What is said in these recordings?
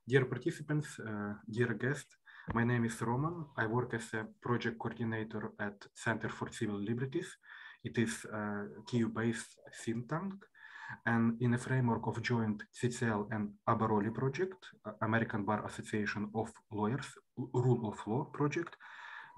Dear participants, dear guests, my name is Roman. I work as a project coordinator at Center for Civil Liberties. It is a Kyiv-based think tank. And in a framework of joint CCL and Abaroli project, American Bar Association of Lawyers, Rule of Law project,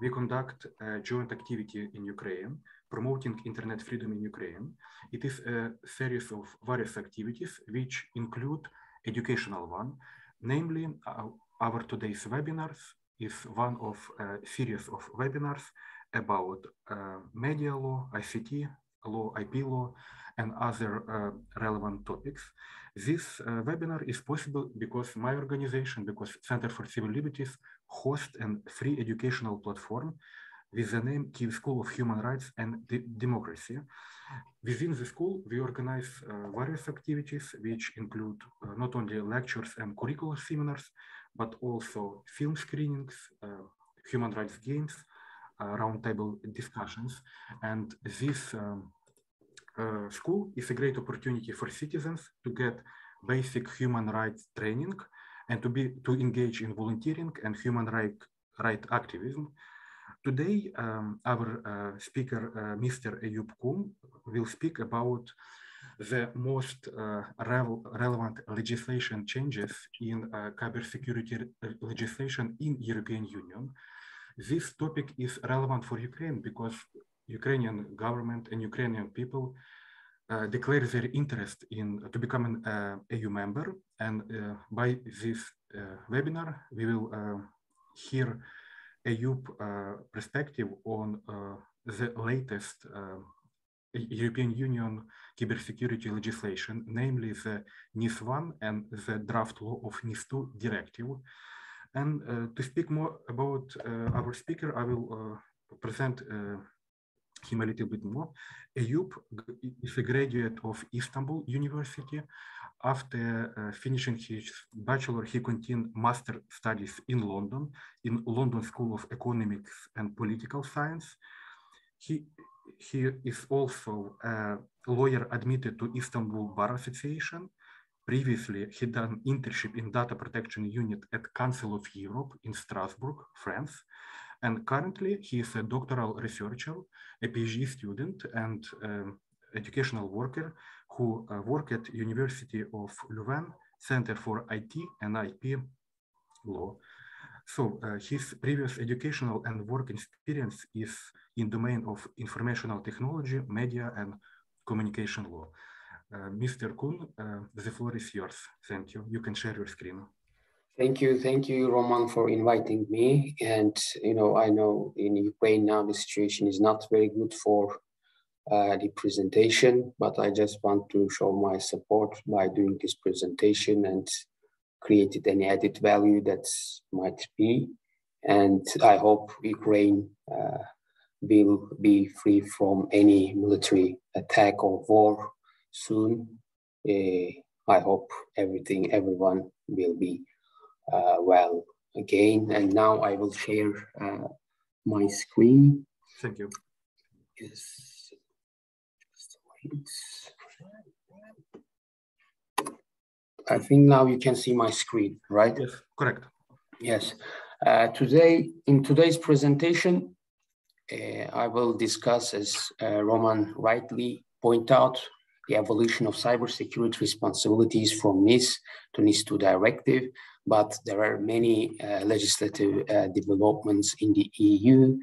we conduct a joint activity in Ukraine, promoting internet freedom in Ukraine. It is a series of various activities which include educational one, namely our today's webinars is one of a series of webinars about media law, ICT law, IP law, and other relevant topics. This webinar is possible because my organization, because Center for Civil Liberties, hosts a free educational platform with the name Kyiv School of Human Rights and Democracy. Within the school, we organize various activities which include not only lectures and curricular seminars, but also film screenings, human rights games, roundtable discussions. And this school is a great opportunity for citizens to get basic human rights training and to engage in volunteering and human right activism. Today, our speaker, Mr. Eyup, will speak about the most relevant legislation changes in cybersecurity legislation in European Union. This topic is relevant for Ukraine because Ukrainian government and Ukrainian people declare their interest in to become an EU member. And by this webinar, we will hear Eyup perspective on the latest European Union cybersecurity legislation, namely the NIS 1 and the draft law of NIS 2 directive. And to speak more about our speaker, I will present him a little bit more. Eyup is a graduate of Istanbul University. After finishing his bachelor, he continued master studies in London School of Economics and Political Science. He is also a lawyer admitted to Istanbul Bar Association. Previously, he done internship in data protection unit at Council of Europe in Strasbourg, France. And currently, he is a doctoral researcher, a PhD student, and educational worker who work at University of Leuven Center for IT and IP Law. So his previous educational and work experience is in domain of informational technology, media, and communication law. Mr. Kun, the floor is yours. Thank you. You can share your screen. Thank you, Roman, for inviting me. And I know in Ukraine now the situation is not very good for the presentation, but I just want to show my support by doing this presentation and created any added value that might be. And I hope Ukraine will be free from any military attack or war soon. I hope everyone will be well again. And now I will share my screen. Thank you. Yes. Just wait. I think now you can see my screen, right? Yes, correct. Yes. In today's presentation, I will discuss, as Roman rightly pointed out, the evolution of cybersecurity responsibilities from NIS to NIS 2 directive, but there are many legislative developments in the EU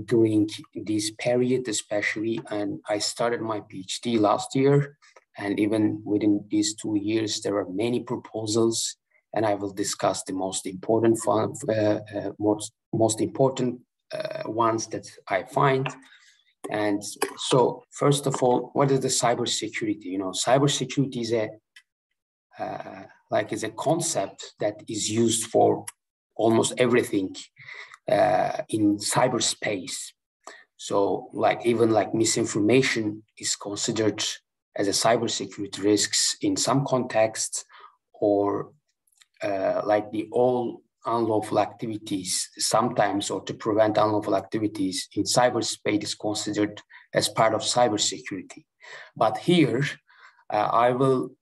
during this period, especially. And I started my PhD last year, and even within these 2 years, there are many proposals, and I will discuss the most important ones that I find. And so, first of all, what is the cybersecurity? Cybersecurity is a concept that is used for almost everything in cyberspace. So, even misinformation is considered as a cybersecurity risks in some contexts, or all unlawful activities sometimes, or to prevent unlawful activities in cyberspace is considered as part of cybersecurity. But here I will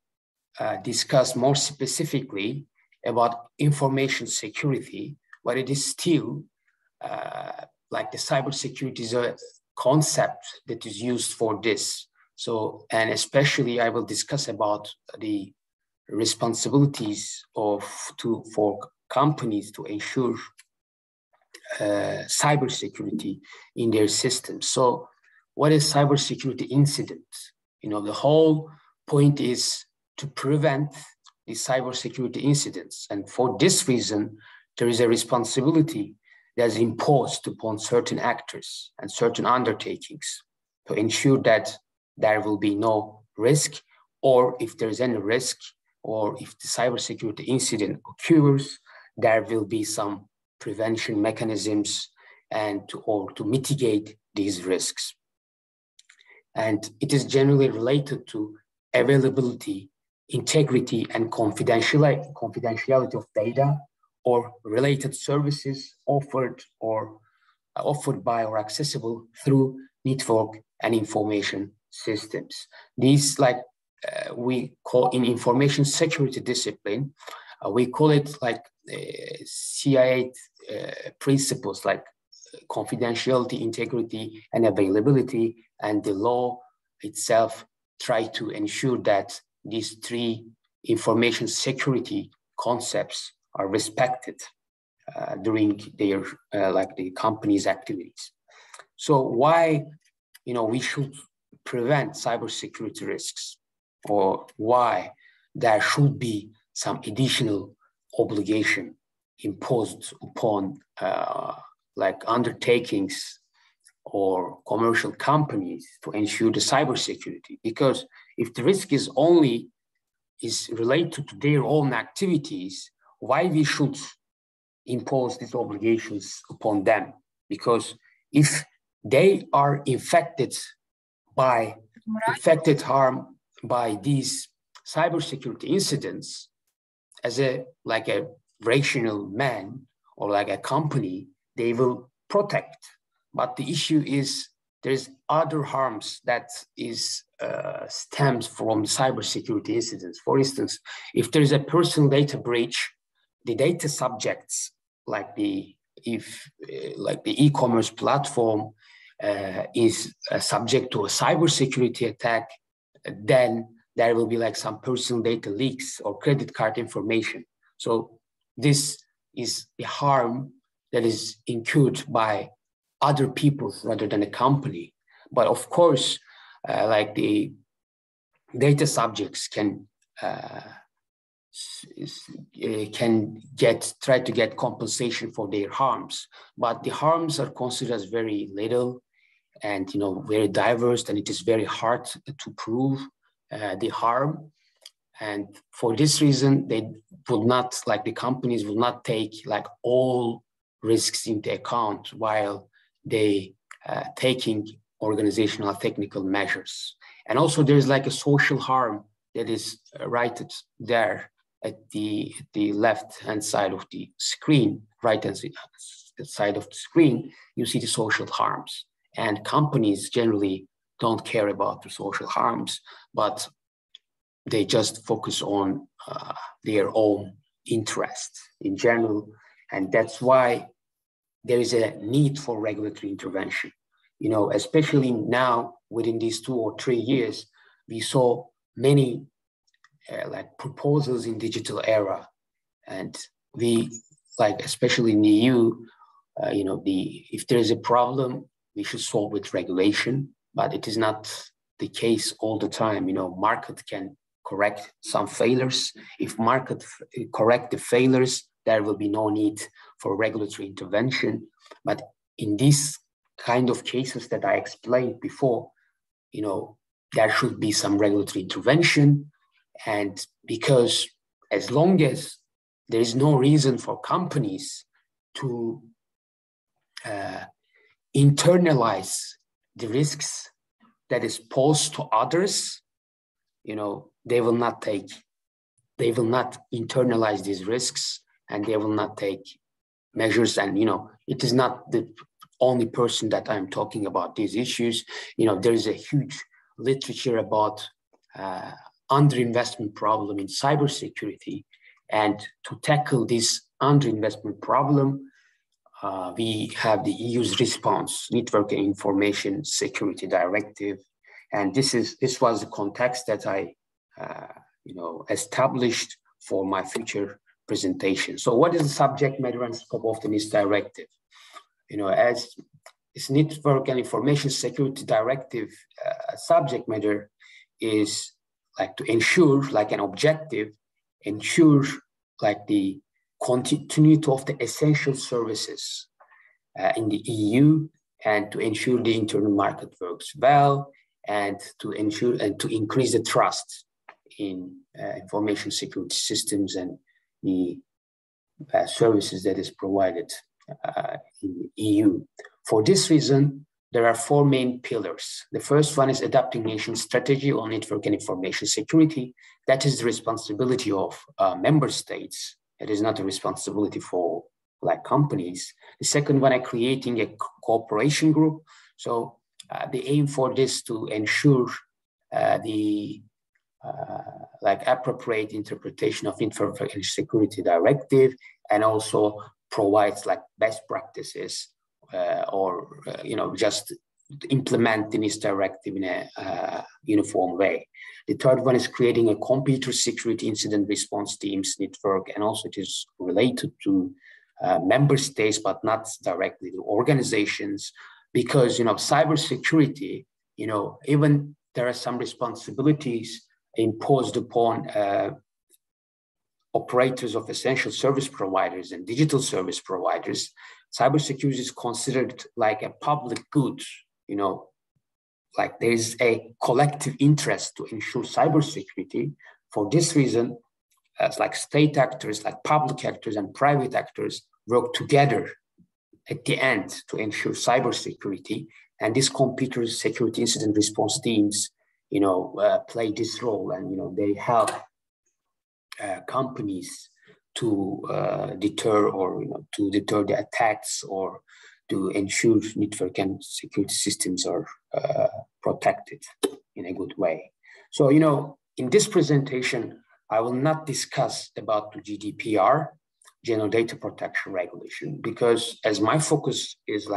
discuss more specifically about information security, but it is still like the cybersecurity is a concept that is used for this. So, and especially I will discuss about the responsibilities for companies to ensure cybersecurity in their systems. So what is cybersecurity incident? The whole point is to prevent the cybersecurity incidents. And for this reason, there is a responsibility that is imposed upon certain actors and certain undertakings to ensure that there will be no risk, or if there is any risk, or if the cybersecurity incident occurs, there will be some prevention mechanisms and to mitigate these risks. And it is generally related to availability, integrity, and confidentiality of data or related services offered by or accessible through network and information systems. These, we call in information security discipline, we call it like CIA principles like confidentiality, integrity, and availability, and the law itself try to ensure that these three information security concepts are respected during their the company's activities. So why we should prevent cybersecurity risks, or why there should be some additional obligation imposed upon undertakings or commercial companies to ensure the cybersecurity? Because if the risk is related to their own activities, why we should impose these obligations upon them? Because if they are harm by these cybersecurity incidents, as a rational man or like a company, they will protect. But the issue is there's other harms that stems from cybersecurity incidents. For instance, if there is a personal data breach, the data subjects, like the e-commerce platform is subject to a cybersecurity attack, then there will be some personal data leaks or credit card information. So this is the harm that is incurred by other people rather than a company. But of course, the data subjects can try to get compensation for their harms, but the harms are considered as very little and very diverse, and it is very hard to prove the harm. And for this reason, they would not, the companies would not take all risks into account while they taking organizational technical measures. And also there's a social harm that is rated there at the left-hand side of the screen, right-hand side of the screen, you see the social harms. And companies generally don't care about the social harms, but they just focus on their own interests in general. And that's why there is a need for regulatory intervention. Especially now within these 2 or 3 years, we saw many proposals in digital era. And we, especially in the EU, if there is a problem, we should solve with regulation, but it is not the case all the time. Market can correct some failures. If market correct the failures, there will be no need for regulatory intervention. But in these kind of cases that I explained before, there should be some regulatory intervention. And because as long as there is no reason for companies to internalize the risks that is posed to others, they will not internalize these risks, and they will not take measures. And it is not the only person that I'm talking about these issues. There is a huge literature about underinvestment problem in cybersecurity, And to tackle this underinvestment problem, we have the EU's response, Network and Information Security Directive. And this was the context that I established for my future presentation. So what is the subject matter and scope of the NIS Directive? As this Network and Information Security Directive subject matter is like to ensure, like an objective, ensure like the continuity of the essential services in the EU, and to ensure the internal market works well, and to ensure and to increase the trust in information security systems and the services that is provided in the EU. For this reason, there are four main pillars. The first one is adopting nation strategy on network and information security. That is the responsibility of member states. It is not a responsibility for like companies. The second one is creating a cooperation group. So the aim for this to ensure the like appropriate interpretation of Information Security Directive, and also provides like best practices just implement the NIS Directive in a uniform way. The third one is creating a computer security incident response teams network, and also it is related to member states, but not directly to organizations, because cybersecurity, even there are some responsibilities imposed upon operators of essential service providers and digital service providers. Cybersecurity is considered like a public good, like there is a collective interest to ensure cybersecurity. For this reason, as like state actors, like public actors and private actors work together at the end to ensure cybersecurity. And these computer security incident response teams, play this role, and they help companies to deter the attacks, or to ensure network and security systems are protected in a good way. So, in this presentation, I will not discuss about the GDPR, General Data Protection Regulation, because as my focus is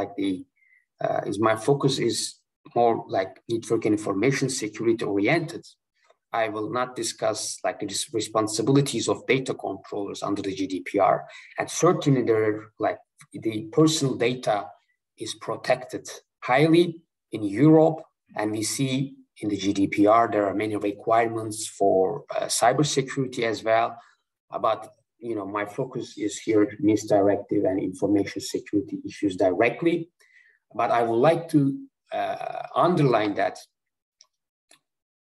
more like network and information security oriented, I will not discuss like the responsibilities of data controllers under the GDPR. And certainly the personal data is protected highly in Europe, and we see in the GDPR there are many requirements for cybersecurity as well. But my focus is here NIS Directive and information security issues directly. But I would like to underline that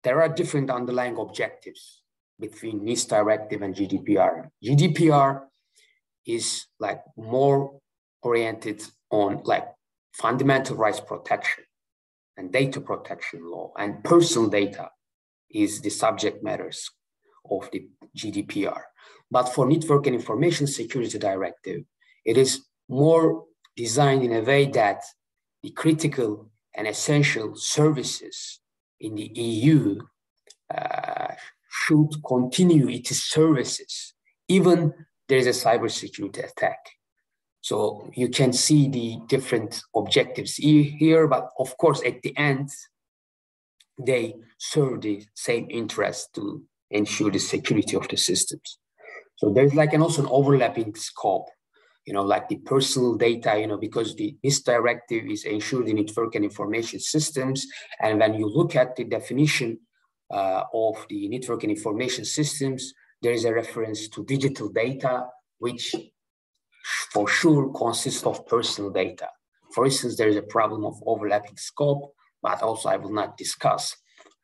there are different underlying objectives between NIS Directive and GDPR. GDPR is like more oriented on like fundamental rights protection and data protection law, and personal data is the subject matters of the GDPR. But for Network and Information Security Directive, it is more designed in a way that the critical and essential services in the EU should continue its services, even there is a cybersecurity attack. So you can see the different objectives here, but of course, at the end, they serve the same interest to ensure the security of the systems. So there's like also an overlapping scope, like the personal data, because the NIS Directive is ensured in network and information systems. And when you look at the definition of the network and information systems, there is a reference to digital data, which for sure consists of personal data. For instance, there is a problem of overlapping scope, but also I will not discuss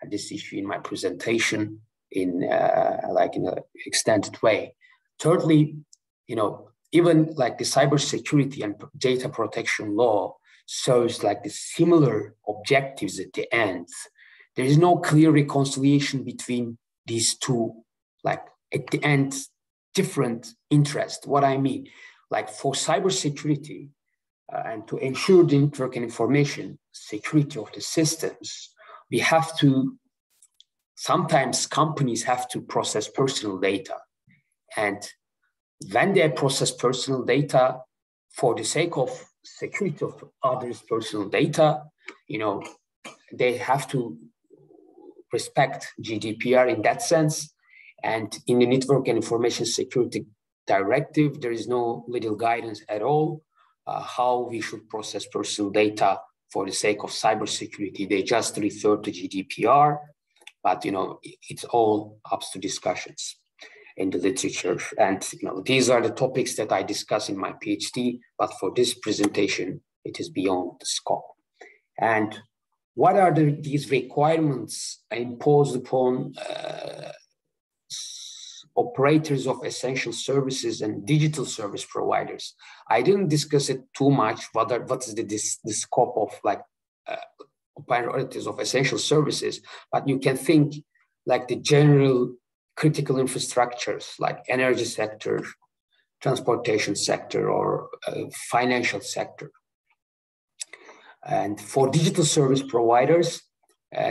this issue in my presentation in an extended way. Thirdly, even like the cybersecurity and data protection law serves like the similar objectives at the end. There is no clear reconciliation between these two, like at the end, different interests. What I mean, like for cybersecurity and to ensure the network and information security of the systems, we have to, sometimes companies have to process personal data. And when they process personal data for the sake of security of others' personal data, they have to respect GDPR in that sense. And in the Network and Information Security Directive, there is no legal guidance at all how we should process personal data for the sake of cybersecurity. They just refer to GDPR, but it's all up to discussions in the literature. And these are the topics that I discuss in my PhD, but for this presentation, it is beyond the scope. And what are these requirements imposed upon operators of essential services and digital service providers? I didn't discuss it too much, what is the scope of operators of essential services, but you can think like the general critical infrastructures like energy sector, transportation sector, or financial sector. And for digital service providers,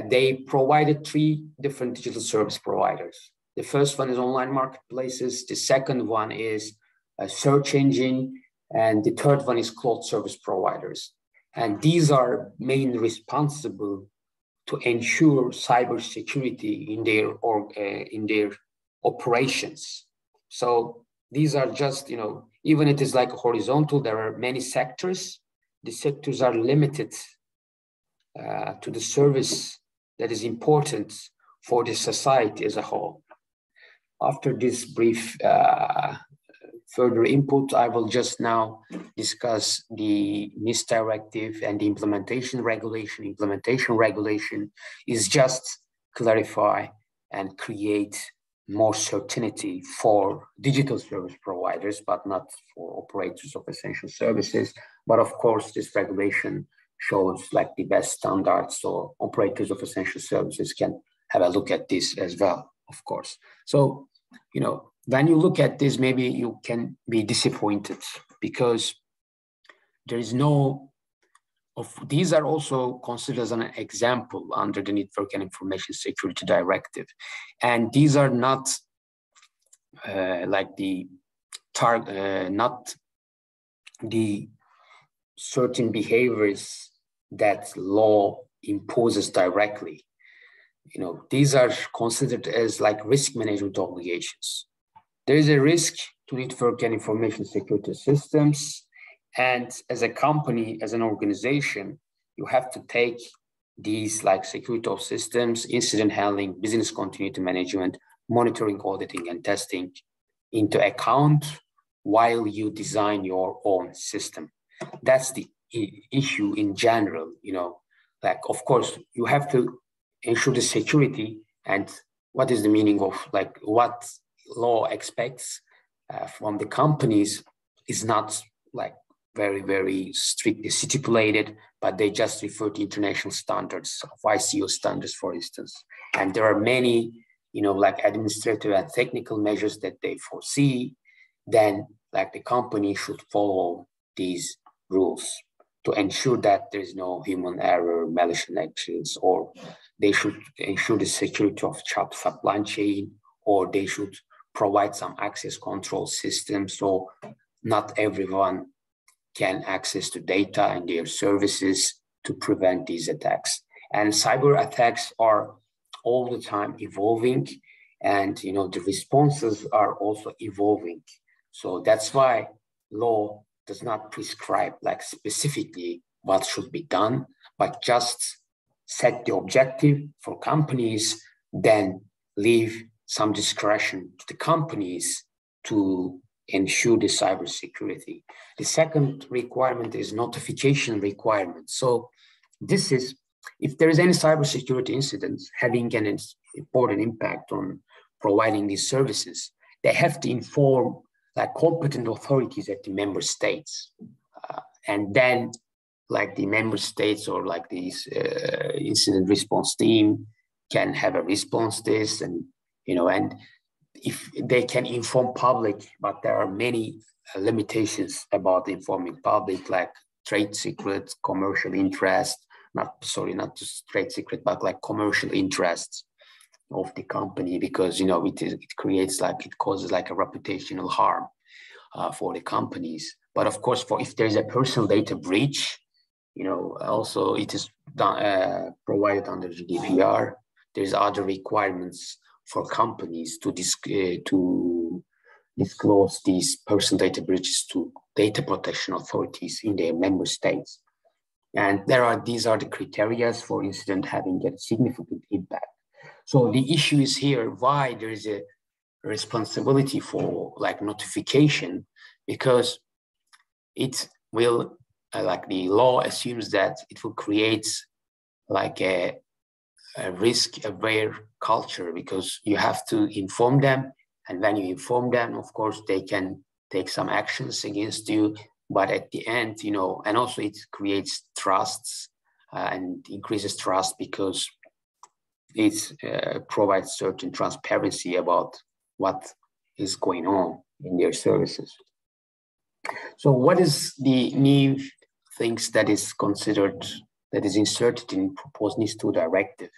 they provided 3 different digital service providers. The first one is online marketplaces. The second one is a search engine. And the third one is cloud service providers. And these are mainly responsible to ensure cybersecurity in their operations. So these are just, even it is like horizontal, there are many sectors. The sectors are limited to the service that is important for the society as a whole. After this brief further input, I will just now discuss the NIS Directive and the implementation regulation. Implementation regulation is just clarify and create more certainty for digital service providers, but not for operators of essential services. But of course, this regulation shows like the best standards, so operators of essential services can have a look at this as well, of course. So, when you look at this, maybe you can be disappointed because there is these are also considered as an example under the Network and Information Security Directive. And these are not not the certain behaviors that law imposes directly. These are considered as like risk management obligations. There is a risk to network and information security systems. And as a company, as an organization, you have to take these like security of systems, incident handling, business continuity management, monitoring, auditing, and testing into account while you design your own system. That's the issue in general, of course, you have to ensure the security, and what is the meaning of like what law expects from the companies is not like very, very strictly stipulated, but they just refer to international standards of ICO standards, for instance. And there are many, like administrative and technical measures that they foresee. Then like the company should follow these rules to ensure that there is no human error, malicious actions, or they should ensure the security of supply chain, or they should provide some access control system so not everyone can access to data and their services to prevent these attacks. And cyber attacks are all the time evolving, and the responses are also evolving. So that's why law does not prescribe like specifically what should be done, but just set the objective for companies, then leave some discretion to the companies to ensure the cybersecurity. The second requirement is notification requirement. So this is, if there is any cybersecurity incidents having an important impact on providing these services, they have to inform like competent authorities at the member states. And then like the member states or like these incident response team can have a response to this, and and if they can inform public, but there are many limitations about informing public, like trade secrets, commercial interest, not just trade secret, but like commercial interests, of the company, because it creates it causes like a reputational harm for the companies. But of course, if there's a personal data breach, also it is provided under GDPR. There's other requirements for companies to disclose these personal data breaches to data protection authorities in their member states. And these are the criteria for incident having a significant impact. So the issue is here why there is a responsibility for notification, because it will the law assumes that it will create a risk-aware culture, because you have to inform them, and when you inform them, of course, they can take some actions against you. But at the end, and also it creates trusts and increases trust, because it provides certain transparency about what is going on in their services. So what is the new things that is considered, that is inserted in proposed NIS2 directive?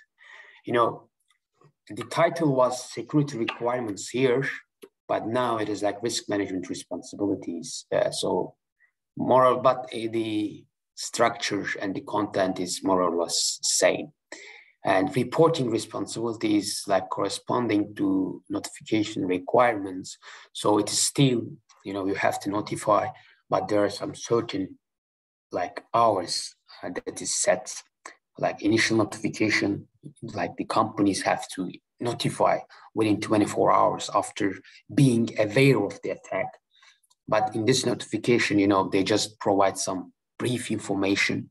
The title was security requirements here, but now it is risk management responsibilities. But the structure and the content is more or less same. And reporting responsibilities corresponding to notification requirements. So it is still, you have to notify, but there are some certain hours that is set, initial notification, the companies have to notify within 24 hours after being aware of the attack. But in this notification, they just provide some brief information,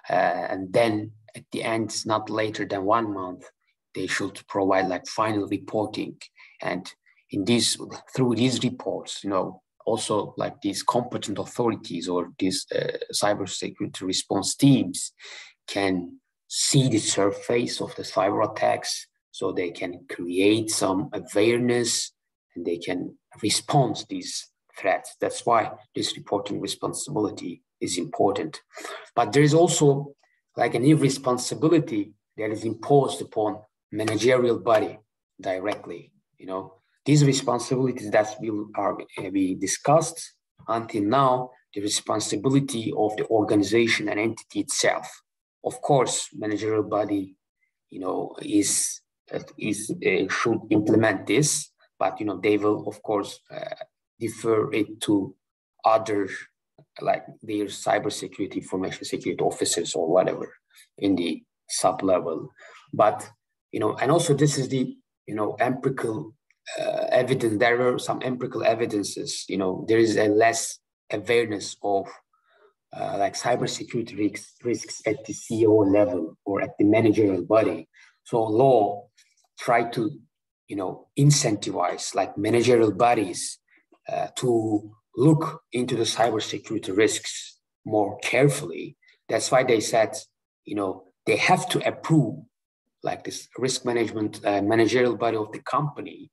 and then at the end, not later than 1 month, they should provide final reporting. And through these reports, also these competent authorities or these cybersecurity response teams can see the surface of the cyber attacks, so they can create some awareness and they can respond to these threats. That's why this reporting responsibility is important. But there is also a new responsibility that is imposed upon managerial body directly. These responsibilities that we discussed until now, the responsibility of the organization and entity itself. Of course, managerial body, should implement this, but they will, of course, defer it to other, their cybersecurity, information security officers or whatever in the sub level. But and also this is the empirical evidence. There are some empirical evidences. There is a less awareness of cybersecurity risks at the CEO level or at the managerial body. So law try to incentivize managerial bodies to look into the cybersecurity risks more carefully. That's why they said they have to approve this risk management managerial body of the company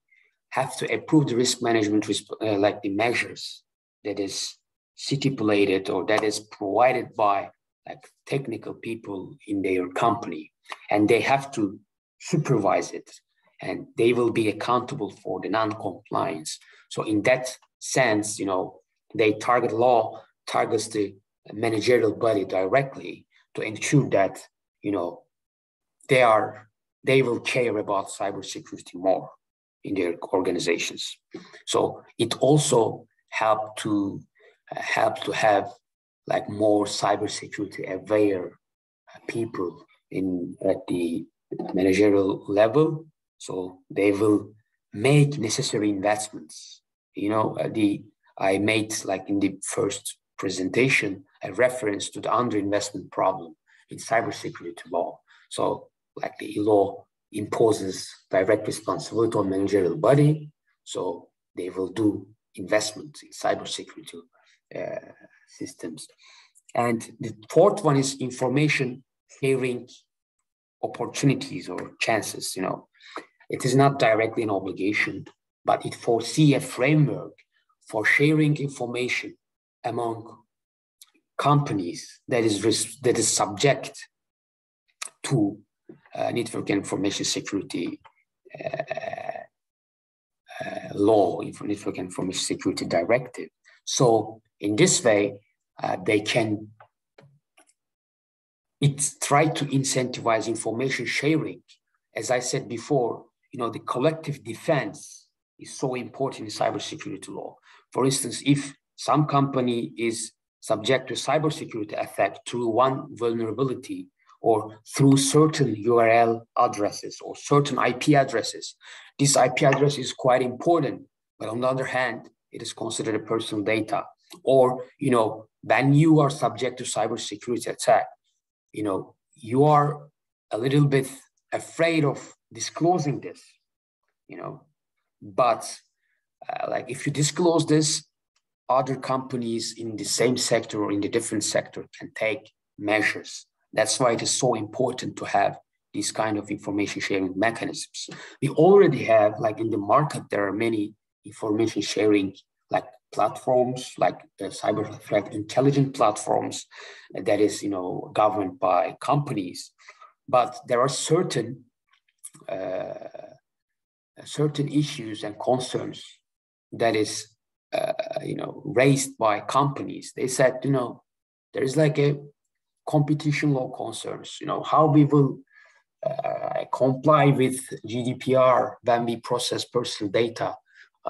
have to approve the risk management the measures that is stipulated or that is provided by technical people in their company, and they have to supervise it, and they will be accountable for the non-compliance. So in that sense, they law targets the managerial body directly to ensure that they will care about cybersecurity more in their organizations. So it also helped to have more cybersecurity aware people at the managerial level. So they will make necessary investments. I made in the first presentation a reference to the underinvestment problem in cybersecurity law. So the law imposes direct responsibility on managerial body, so they will do investments in cybersecurity systems. And the fourth one is information sharing opportunities or chances. It is not directly an obligation, but it foresees a framework for sharing information among companies that is subject to network and information security law, Network Information Security Directive. So in this way, they can try to incentivize information sharing. As I said before, the collective defense is so important in cybersecurity law. For instance, if some company is subject to cybersecurity attack through one vulnerability or through certain URL addresses or certain IP addresses, this IP address is quite important, but on the other hand, it is considered a personal data. Or, when you are subject to cybersecurity attack, you are a little bit afraid of disclosing this, but like if you disclose this, other companies in the same sector or in the different sector can take measures. That's why it is so important to have these kind of information sharing mechanisms. We already have, like in the market, there are many information sharing like platforms, like cyber threat intelligence platforms that is, governed by companies. But there are certain issues and concerns that is, raised by companies. They said, there is like a competition law concerns, how we will comply with GDPR when we process personal data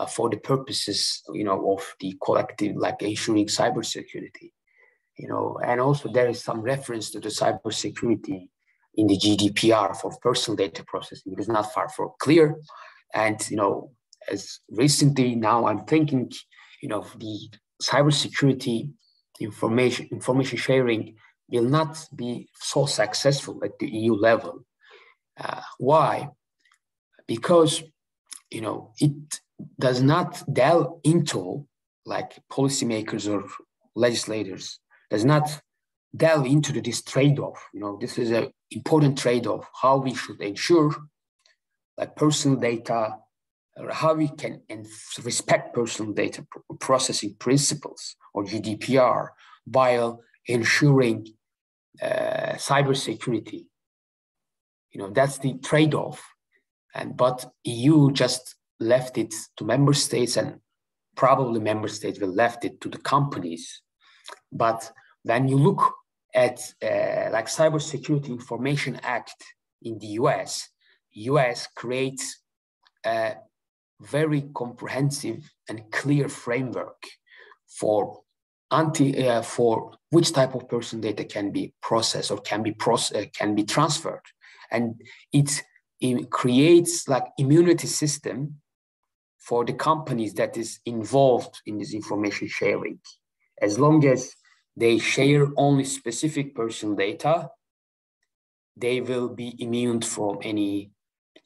for the purposes, of the collective, like ensuring cybersecurity, and also there is some reference to the cybersecurity in the GDPR for personal data processing. It is not far from clear. And, as recently now I'm thinking, the cybersecurity information sharing will not be so successful at the EU level. Why? Because, it does not delve into, like policymakers or legislators, does not delve into this trade-off. This is an important trade-off, how we should ensure like personal data, or how we can respect personal data processing principles or GDPR while ensuring cybersecurity. That's the trade-off. But EU just left it to member states, and probably member states will left it to the companies. But when you look at like Cybersecurity Information Act in the US creates a very comprehensive and clear framework for which type of personal data can be processed or can be transferred, and it creates like immunity system for the companies that is involved in this information sharing. As long as they share only specific personal data, they will be immune from any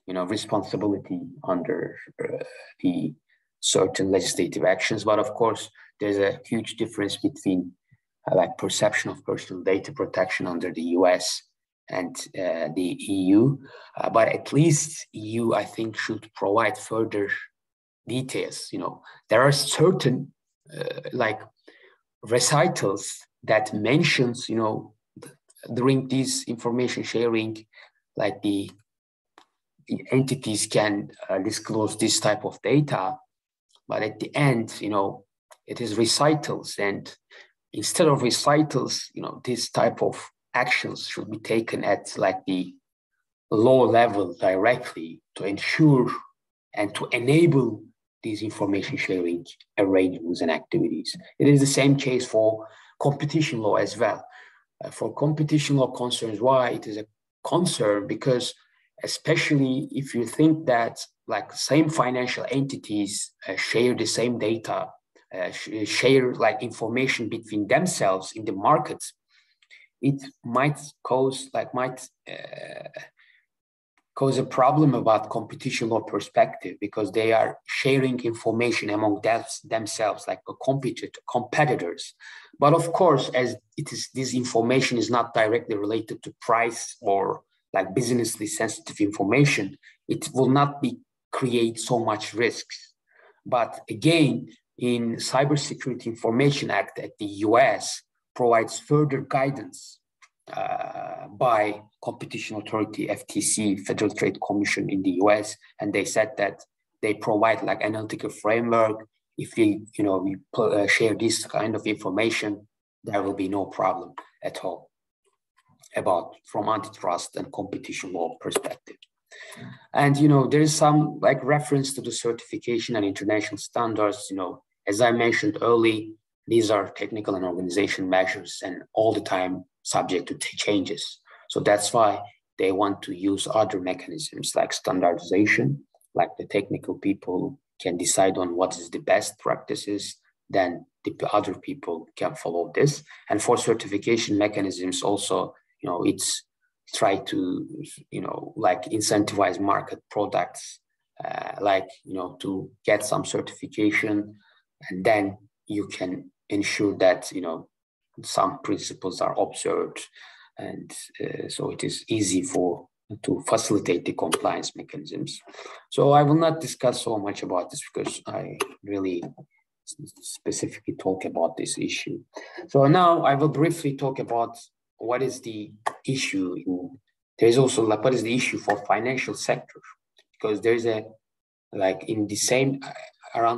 responsibility under the certain legislative actions. But of course, there's a huge difference between like perception of personal data protection under the US and the EU. But at least EU, I think, should provide further details. There are certain like recitals that mentions, during this information sharing, like the entities can disclose this type of data, but at the end, it is recitals, and instead of recitals, this type of actions should be taken at like the low level directly to ensure and to enable these information sharing arrangements and activities. It is the same case for competition law as well. For competition law concerns, why it is a concern? Because especially if you think that like same financial entities share the same data, share like information between themselves in the markets, it might cause a problem about competition law perspective, because they are sharing information among themselves like competitors. But of course, as this information is not directly related to price or like businessly sensitive information, it will not create so much risks. But again, in Cybersecurity Information Act at the US provides further guidance by competition authority, FTC, Federal Trade Commission in the US, and they said that they provide like analytical framework. If we, share this kind of information, there will be no problem at all about from antitrust and competition law perspective. And there is some like reference to the certification and international standards. As I mentioned earlier, these are technical and organization measures and all the time subject to changes. So that's why they want to use other mechanisms like standardization, like the technical people can decide on what is the best practices, then the other people can follow this. And for certification mechanisms also, it's try to, like incentivize market products, to get some certification, and then you can ensure that, some principles are observed. And so it is easy to facilitate the compliance mechanisms. So I will not discuss so much about this because I really specifically talk about this issue. So now I will briefly talk about what is the issue. There is also like what is the issue for financial sector, because there's around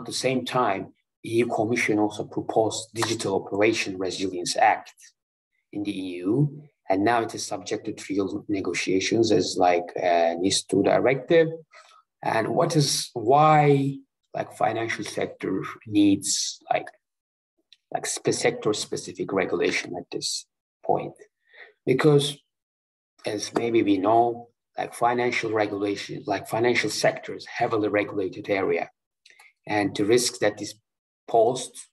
the same time, EU Commission also proposed Digital Operation Resilience Act in the EU, and now it is subject to trial negotiations as like NIS Directive. And why financial sector needs like sector specific regulation at this point? Because as maybe we know, financial regulation, financial sectors, heavily regulated area, and the risk that is posed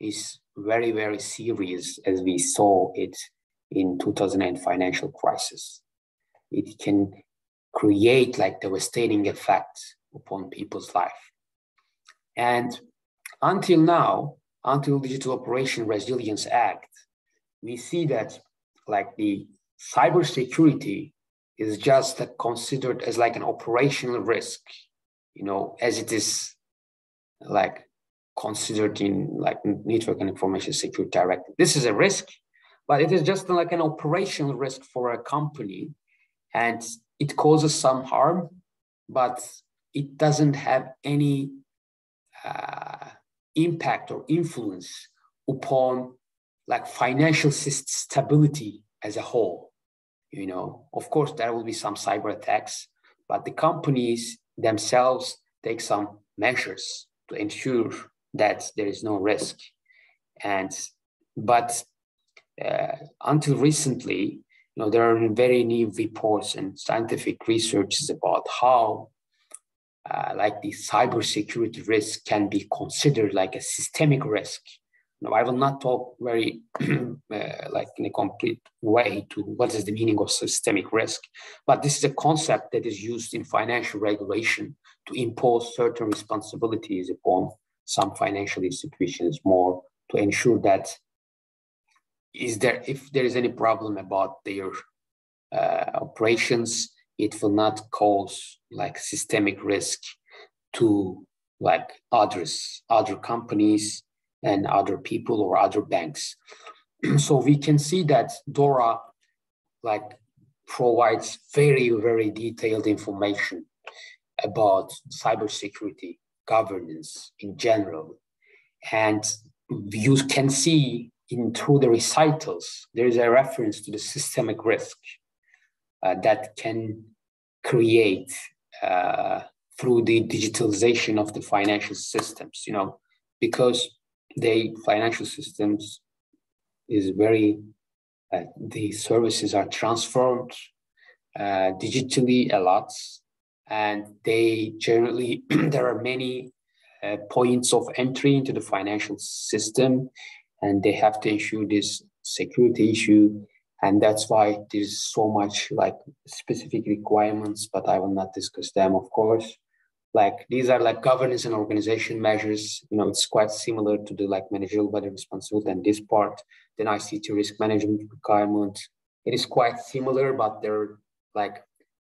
is very, very serious, as we saw it in 2008 financial crisis. It can create devastating effects upon people's life. And until now, until Digital Operation Resilience Act, we see that the cybersecurity is just considered as an operational risk, as it is considered in Network and Information Security Directive. This is a risk, but it is just an operational risk for a company, and it causes some harm, but it doesn't have any impact or influence upon financial stability as a whole. Of course, there will be some cyber attacks, but the companies themselves take some measures to ensure that there is no risk. But until recently, there are very new reports and scientific researches about how the cybersecurity risk can be considered like a systemic risk. I will not talk very in a complete way to what is the meaning of systemic risk, but this is a concept that is used in financial regulation to impose certain responsibilities upon some financial institutions, more to ensure that if there is any problem about their operations, it will not cause systemic risk to other companies and other people or other banks. So we can see that DORA provides very, very detailed information about cybersecurity governance in general. And you can see through the recitals, there is a reference to the systemic risk that can create through the digitalization of the financial systems, because the financial systems is the services are transformed digitally a lot, and they generally, there are many points of entry into the financial system, and they have to ensure this security issue. And that's why there's so much specific requirements, but I will not discuss them, of course. These are governance and organization measures. It's quite similar to the managerial body responsibility and this part. Then ICT risk management requirement. It is quite similar, but they're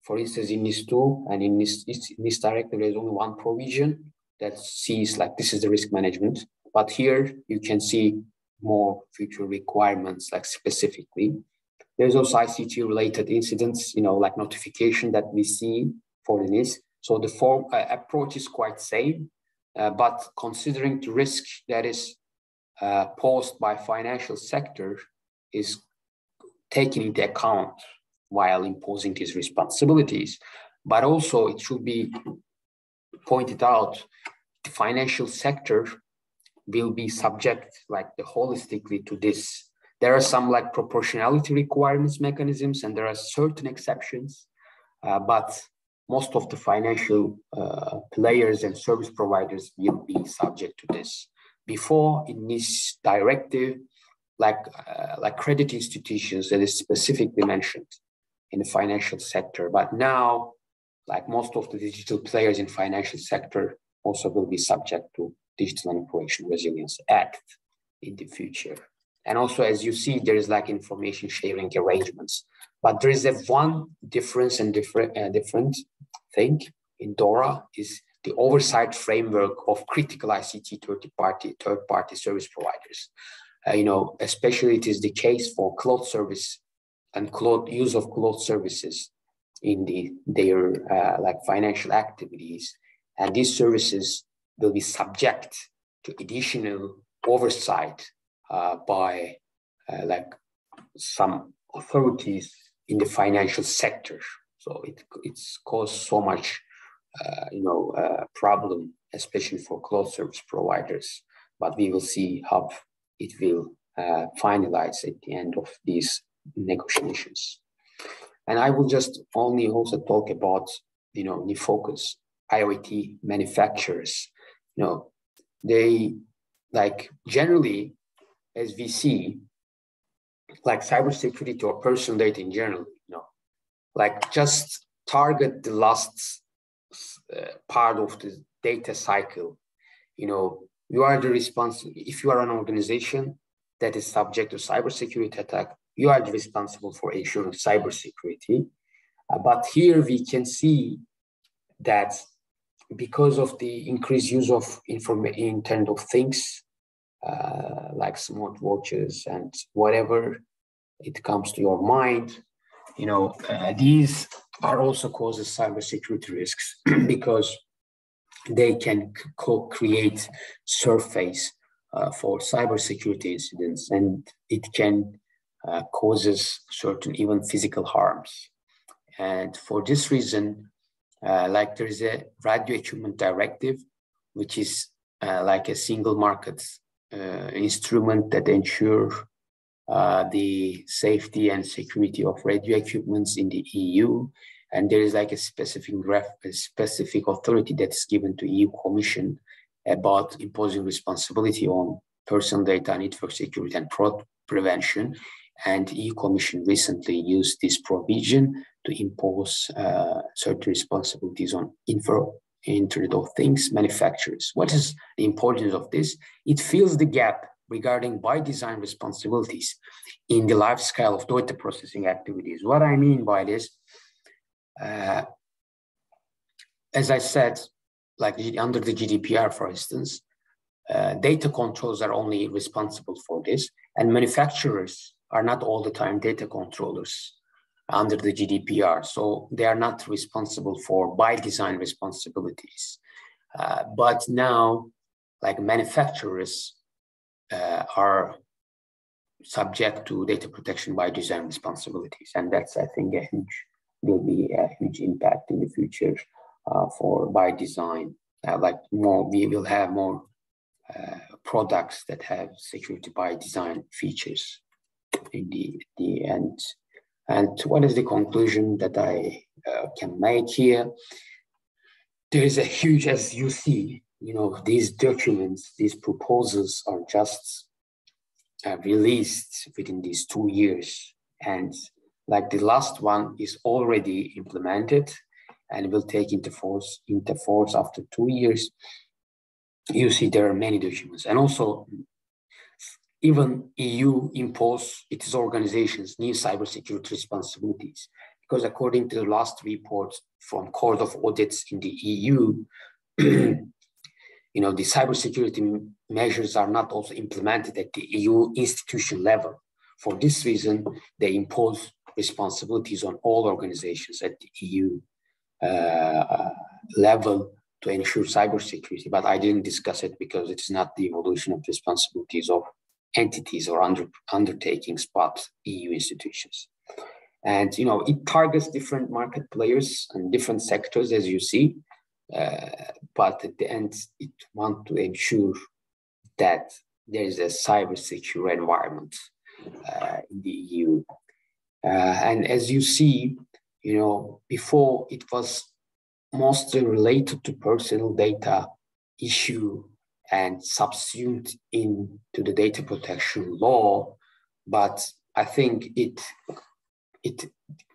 for instance, in NIS 2 and in NIS Directive, there's only one provision that sees this is the risk management. But here you can see more future requirements specifically. There's also ICT related incidents, like notification that we see for the NIS. So the approach is quite same, but considering the risk that is posed by financial sector is taken into account while imposing these responsibilities. But also it should be pointed out, the financial sector will be subject holistically to this. There are some proportionality requirements mechanisms, and there are certain exceptions, but most of the financial players and service providers will be subject to this. Before, in this directive, credit institutions that is specifically mentioned in the financial sector, but now, most of the digital players in financial sector also will be subject to Digital and Information Resilience Act in the future. And also, as you see, there is information sharing arrangements, but there is one difference and different thing in DORA is the oversight framework of critical ICT third-party service providers. Especially it is the case for cloud service and use of cloud services in their financial activities, and these services will be subject to additional oversight by some authorities in the financial sector. So it's caused so much problem, especially for cloud service providers. But we will see how it will finalize at the end of these negotiations. And I will just only also talk about the focus IoT manufacturers. They generally, as we see, cybersecurity or personal data in general, just target the last part of the data cycle. You are the responsible. If you are an organization that is subject to cybersecurity attack, you are responsible for ensuring cybersecurity. But here we can see that because of the increased use of Internet of Things, like smart watches and whatever it comes to your mind, these are also causes cybersecurity risks because they can create surface for cybersecurity incidents, and it can causes certain even physical harms. And for this reason, there is a Radio Equipment Directive, which is a single market instrument that ensure the safety and security of radio equipments in the EU. And there is a specific authority that's given to EU Commission about imposing responsibility on personal data and network security and fraud prevention. And EU Commission recently used this provision to impose certain responsibilities on Internet of Things manufacturers. What is the importance of this? It fills the gap regarding by design responsibilities in the life cycle of data processing activities. What I mean by this, as I said, under the GDPR, for instance, data controls are only responsible for this, and manufacturers are not all the time data controllers under the GDPR, so they are not responsible for by design responsibilities. But now, manufacturers are subject to data protection by design responsibilities, and that's, I think, will be a huge impact in the future for by design. We will have more products that have security by design features in the end. And what is the conclusion that I can make here? There is a huge, as you see, these documents, these proposals are just released within these 2 years. And the last one is already implemented and will take into force after 2 years. You see there are many documents. And also, even EU impose its organizations new cybersecurity responsibilities, because according to the last report from Court of Audits in the EU, the cybersecurity measures are not also implemented at the EU institution level. for this reason, they impose responsibilities on all organizations at the EU level to ensure cybersecurity. But I didn't discuss it because it's not the evolution of responsibilities of entities or undertakings, but EU institutions. And it targets different market players and different sectors, as you see. But at the end, it wants to ensure that there is a cyber secure environment in the EU. And as you see, before it was mostly related to personal data issue and subsumed into the data protection law, but I think it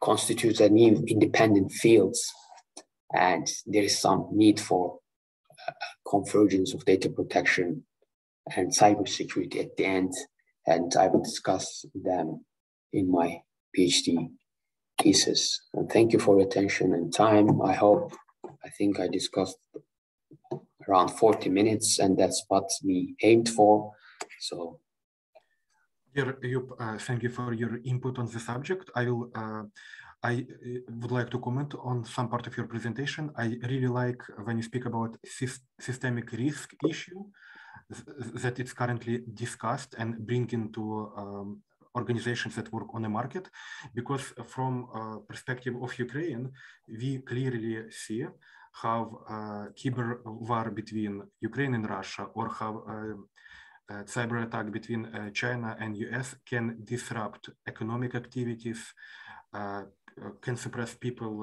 constitutes a new independent fields, and there is some need for convergence of data protection and cybersecurity at the end, and I will discuss them in my PhD thesis. And thank you for your attention and time. I think I discussed around 40 minutes, and that's what we aimed for. So, dear Eyup, thank you for your input on the subject. I would like to comment on some part of your presentation. I really like when you speak about systemic risk issue that it's currently discussed and bring into organizations that work on the market, because from perspective of Ukraine, we clearly see how cyber war between Ukraine and Russia, or how cyber attack between China and US can disrupt economic activities, can suppress people,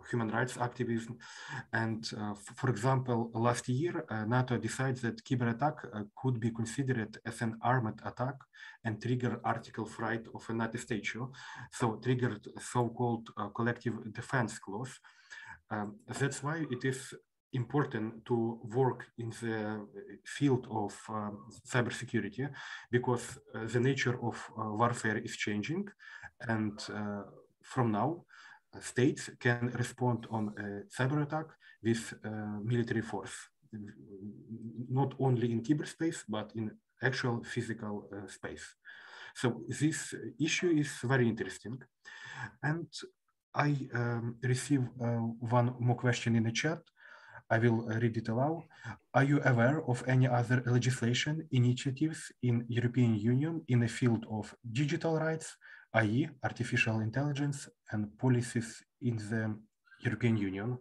human rights activism. And for example, last year, NATO decides that cyber attack could be considered as an armed attack and trigger Article 5 of a NATO statute, so triggered so-called collective defense clause. That's why it is important to work in the field of cybersecurity, because the nature of warfare is changing, and from now, states can respond on a cyber attack with military force, not only in cyberspace, but in actual physical space. So this issue is very interesting. And I receive one more question in the chat. I will read it aloud. Are you aware of any other legislation initiatives in European Union in the field of digital rights, i.e. artificial intelligence, and policies in the European Union?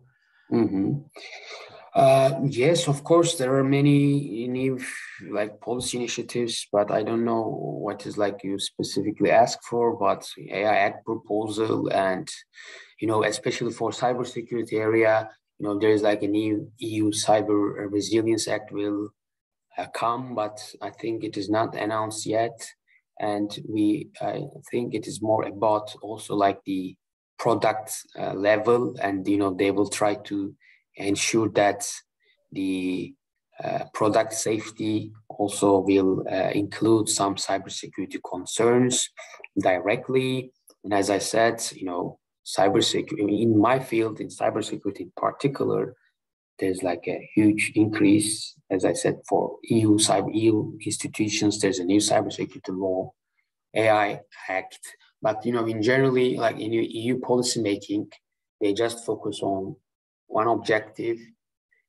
Yes, of course, there are many new policy initiatives, but I don't know what is you specifically ask for, but AI Act proposal, and, especially for cybersecurity area, there is a new EU Cyber Resilience Act will come, but I think it is not announced yet. And I think it is more about also the product level, and they will try to ensure that the product safety also will include some cybersecurity concerns directly. And as I said, cybersecurity in my field, in cybersecurity in particular, there's a huge increase, as I said, for EU institutions. There's a new cybersecurity law, AI Act, but in generally, in EU policymaking, they just focus on one objective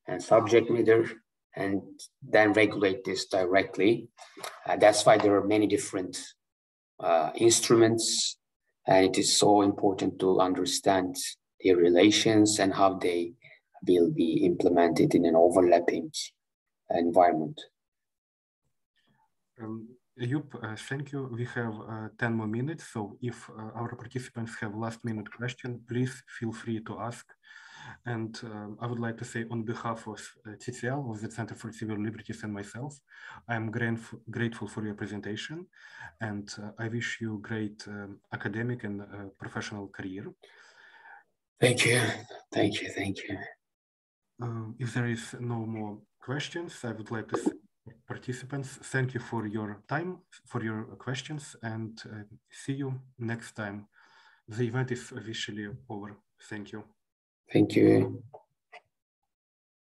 and subject matter, and then regulate this directly. That's why there are many different instruments, and it is so important to understand their relations and how they will be implemented in an overlapping environment. Eyup, thank you. We have 10 more minutes, so if our participants have last-minute questions, please feel free to ask. And I would like to say, on behalf of CCL, of the Center for Civil Liberties, and myself, I am grateful for your presentation, and I wish you great academic and professional career. Thank you. Thank you. Thank you. If there is no more questions, I would like to say, participants, thank you for your time, for your questions, and see you next time. The event is officially over. Thank you. Thank you.